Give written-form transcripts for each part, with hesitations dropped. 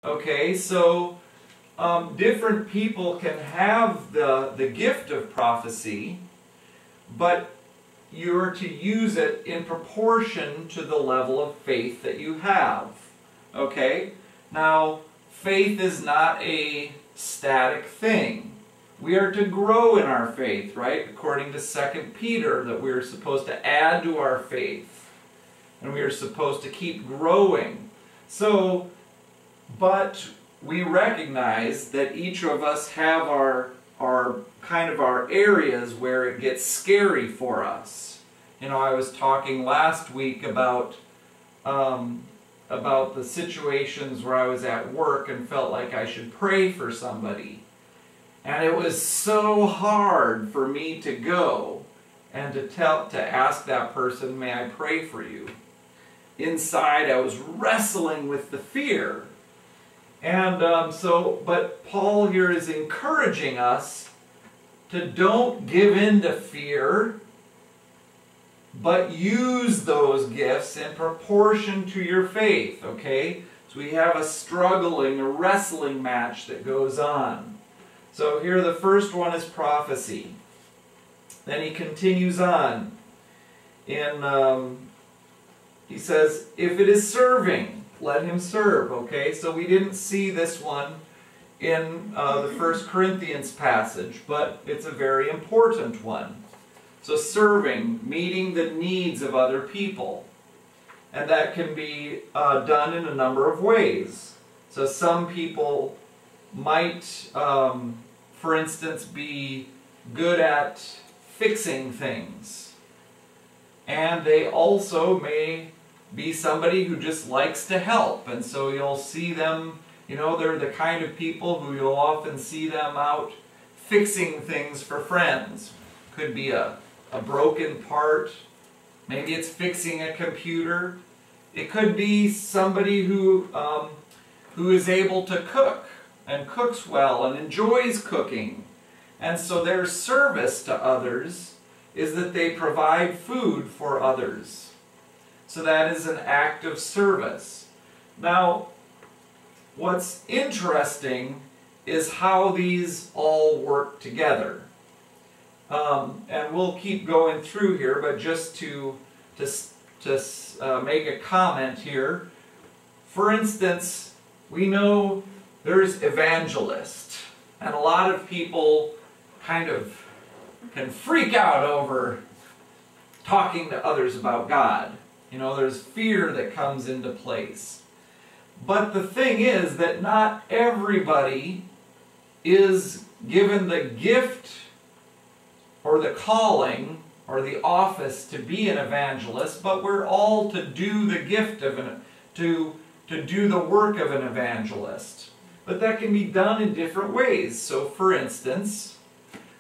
Okay, so different people can have the gift of prophecy, but you're to use it in proportion to the level of faith that you have. Okay? Now, faith is not a static thing. We are to grow in our faith, right? According to 2 Peter, that we are supposed to add to our faith. And we are supposed to keep growing. So, but we recognize that each of us have our kind of our areas where it gets scary for us. You know, I was talking last week about the situations where I was at work and felt like I should pray for somebody. And it was so hard for me to go and to ask that person, may I pray for you? Inside I was wrestling with the fear. And but Paul here is encouraging us to don't give in to fear, but use those gifts in proportion to your faith, okay? So we have a wrestling match that goes on. So here the first one is prophecy. Then he continues on. He says, if it is serving, let him serve, okay? So we didn't see this one in the 1 Corinthians passage, but it's a very important one. So serving, meeting the needs of other people. And that can be done in a number of ways. So some people might, for instance, be good at fixing things. And they also may be somebody who just likes to help. And so you'll see them, you know, they're the kind of people who you'll often see them out fixing things for friends. Could be a broken part. Maybe it's fixing a computer. It could be somebody who is able to cook and cooks well and enjoys cooking. And so their service to others is that they provide food for others. So that is an act of service. Now, what's interesting is how these all work together. And we'll keep going through here, but just to make a comment here. For instance, we know there's evangelist, and a lot of people kind of can freak out over talking to others about God. You know, there's fear that comes into place. But the thing is that not everybody is given the gift or the calling or the office to be an evangelist, but we're all to do the gift of to do the work of an evangelist. But that can be done in different ways. So for instance,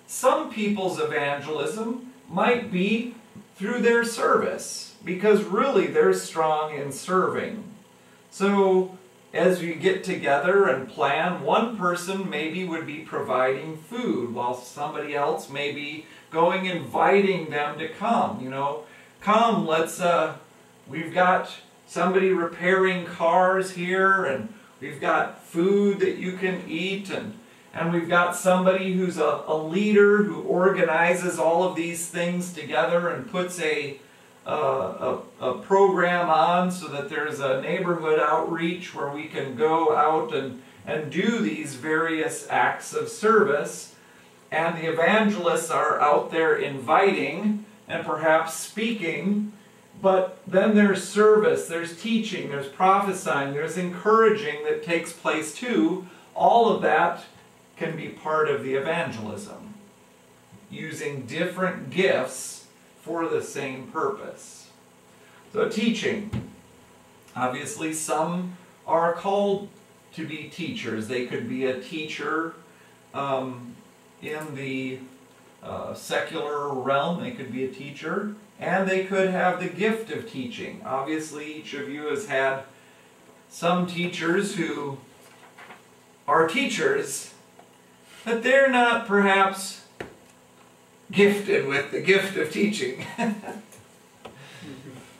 some people's evangelism might be through their service, because really they're strong in serving. So as we get together and plan, one person maybe would be providing food, while somebody else may be going inviting them to come. You know, come, we've got somebody repairing cars here, and we've got food that you can eat, and we've got somebody who's a leader who organizes all of these things together and puts a program on so that there's a neighborhood outreach where we can go out and do these various acts of service. And the evangelists are out there inviting and perhaps speaking, but then there's service, there's teaching, there's prophesying, there's encouraging that takes place too. All of that can be part of the evangelism, using different gifts for the same purpose. So teaching. Obviously some are called to be teachers. They could be a teacher in the secular realm. They could be a teacher, and they could have the gift of teaching. Obviously each of you has had some teachers who are teachers, but they're not perhaps gifted with the gift of teaching.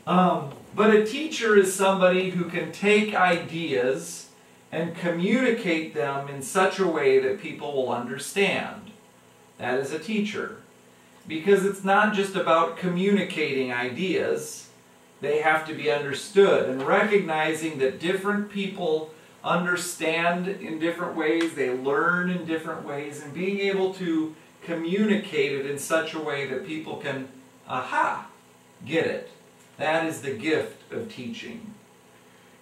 But a teacher is somebody who can take ideas and communicate them in such a way that people will understand. That is a teacher. Because it's not just about communicating ideas. They have to be understood, and recognizing that different people understand in different ways, they learn in different ways, and being able to communicate it in such a way that people can, get it. That is the gift of teaching.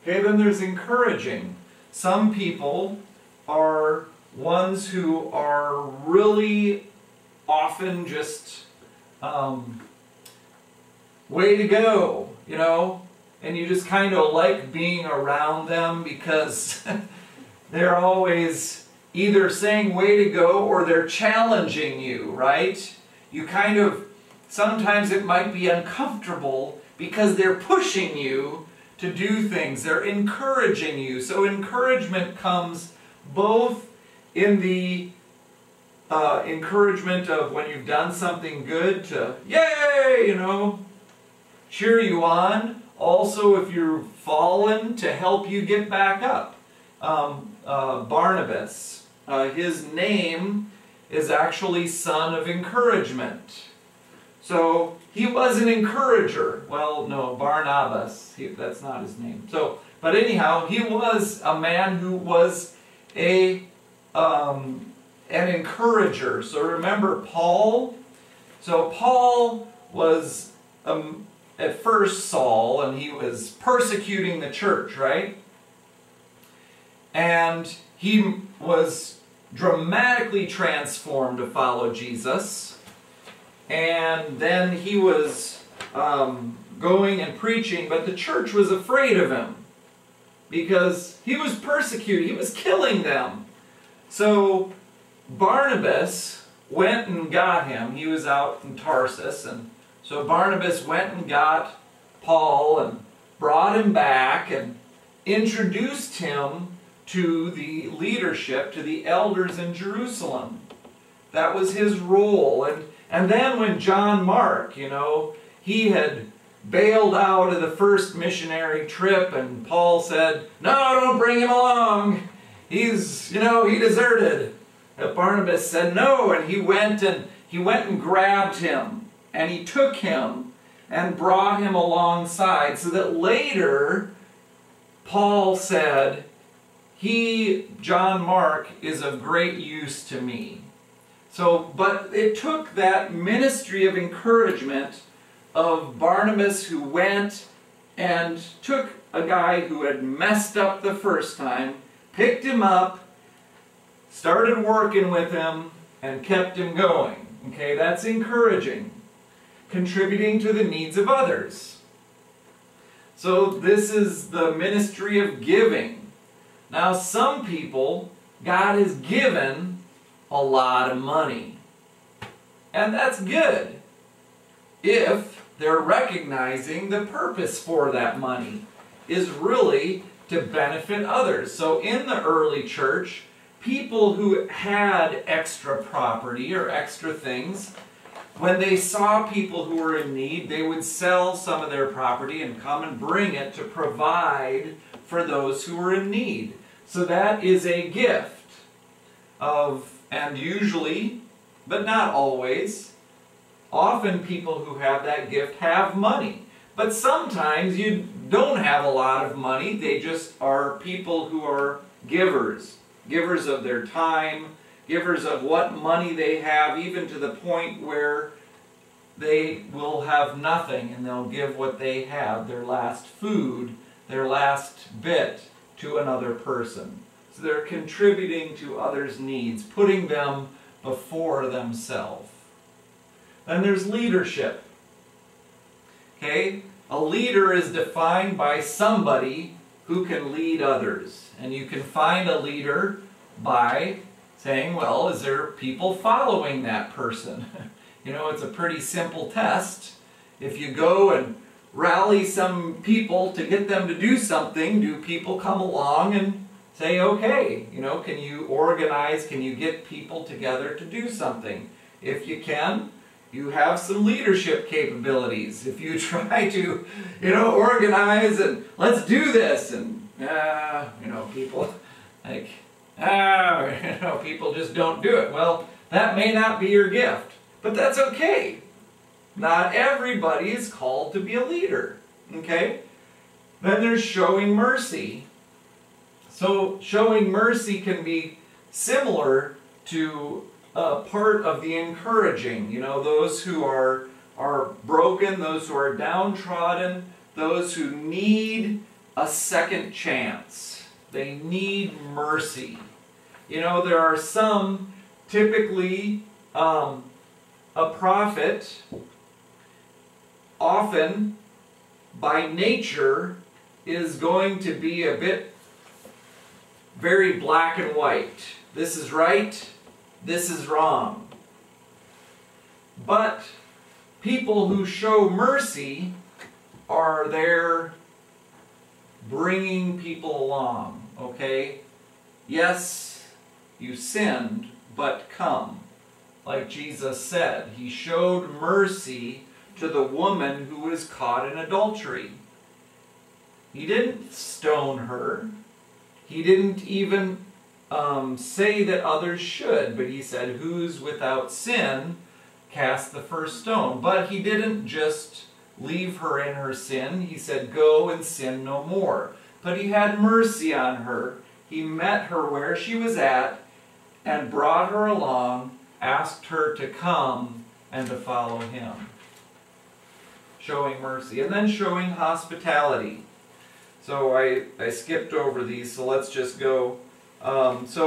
Okay, then there's encouraging. Some people are ones who are really often just, way to go, you know, and you just kind of like being around them because they're always either saying way to go or they're challenging you, right? You kind of, sometimes it might be uncomfortable because they're pushing you to do things. They're encouraging you. So encouragement comes both in the encouragement of when you've done something good to, yay, you know, cheer you on. Also, if you've fallen, to help you get back up. Barnabas, his name is actually son of encouragement. So he was an encourager. Well, no, Barnabas, that's not his name. So, but anyhow, he was a man who was an encourager. So remember Paul? So Paul was at first Saul, and he was persecuting the church, right? And he was dramatically transformed to follow Jesus. And then he was going and preaching, but the church was afraid of him because he was persecuted. He was killing them. So Barnabas went and got him. He was out in Tarsus, and so Barnabas went and got Paul and brought him back and introduced him to the leadership, to the elders in Jerusalem. That was his role. And then when John Mark, you know, he had bailed out of the first missionary trip, and Paul said, no, don't bring him along. He's, you know, he deserted. But Barnabas said no, and he went and grabbed him. And he took him and brought him alongside, so that later Paul said, John Mark, is of great use to me. So, but it took that ministry of encouragement of Barnabas, who went and took a guy who had messed up the first time, picked him up, started working with him, and kept him going. Okay, that's encouraging. Contributing to the needs of others. So this is the ministry of giving. Now some people, God has given a lot of money. And that's good if they're recognizing the purpose for that money is really to benefit others. So in the early church, people who had extra property or extra things, when they saw people who were in need, they would sell some of their property and come and bring it to provide for those who were in need. So that is a gift of, and usually, but not always, often people who have that gift have money. But sometimes you don't have a lot of money. They just are people who are givers. Givers of their time, givers of what money they have, even to the point where they will have nothing and they'll give what they have, their last food, their last bit, to another person. So they're contributing to others' needs, putting them before themselves. Then there's leadership. Okay? A leader is defined by somebody who can lead others. And you can find a leader by saying, well, is there people following that person? You know, it's a pretty simple test. If you go and rally some people to get them to do something, do people come along and say, okay, you know, can you organize, can you get people together to do something? If you can, you have some leadership capabilities. If you try to, you know, organize and let's do this, and, you know, people Like, people just don't do it. Well, that may not be your gift, but that's okay. Not everybody is called to be a leader, okay? Then there's showing mercy. So showing mercy can be similar to part of the encouraging. Those who are broken, those who are downtrodden, those who need a second chance. They need mercy. There are some, typically, a prophet, often, by nature, is going to be a bit very black and white. This is right, this is wrong. But people who show mercy are there bringing people along, okay? Yes, you sinned, but come. Like Jesus said, he showed mercy to the woman who was caught in adultery. He didn't stone her. He didn't even say that others should, but he said, who's without sin, cast the first stone. But he didn't just leave her in her sin. He said, go and sin no more. But he had mercy on her. He met her where she was at and brought her along, asked her to come and to follow him. Showing mercy. And then showing hospitality. So I skipped over these, so let's just go. If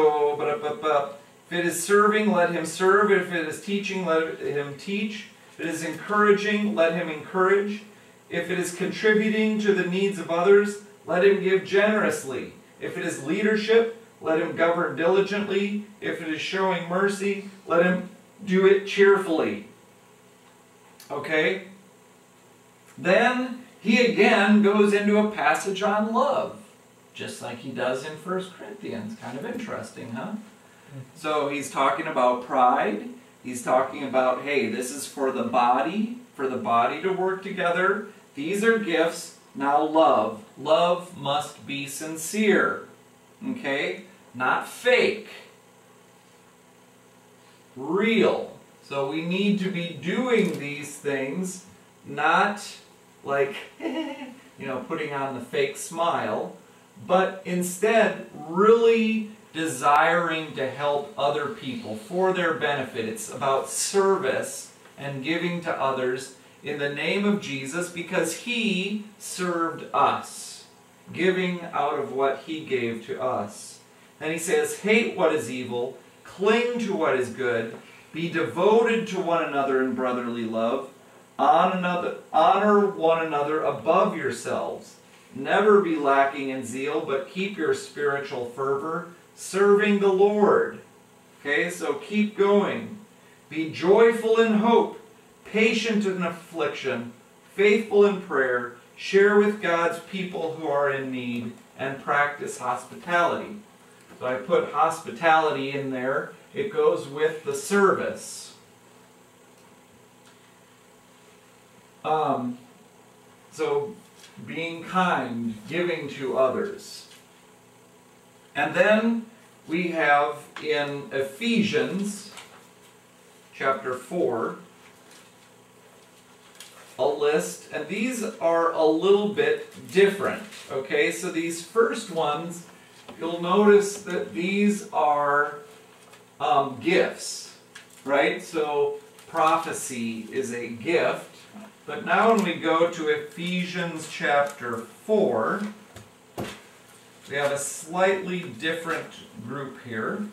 it is serving, let him serve. If it is teaching, let him teach. If it is encouraging, let him encourage. If it is contributing to the needs of others, let him give generously. If it is leadership, let him govern diligently. If it is showing mercy, let him do it cheerfully. Okay? Then he again goes into a passage on love, just like he does in 1 Corinthians. Kind of interesting, huh? So he's talking about pride. He's talking about, hey, this is for the body to work together. These are gifts. Now love. Love must be sincere. Okay? Not fake. Real. So we need to be doing these things, not like, putting on the fake smile, but instead really desiring to help other people for their benefit. It's about service and giving to others in the name of Jesus because he served us, giving out of what he gave to us. And he says, hate what is evil, cling to what is good, be devoted to one another in brotherly love, honor one another above yourselves. Never be lacking in zeal, but keep your spiritual fervor, serving the Lord. Okay, so keep going. Be joyful in hope, patient in affliction, faithful in prayer, share with God's people who are in need, and practice hospitality. So I put hospitality in there. It goes with the service. So being kind, giving to others. And then we have in Ephesians chapter 4 a list, and these are a little bit different. Okay, so these first ones, you'll notice that these are gifts, right? So prophecy is a gift. But now when we go to Ephesians chapter 4, we have a slightly different group here.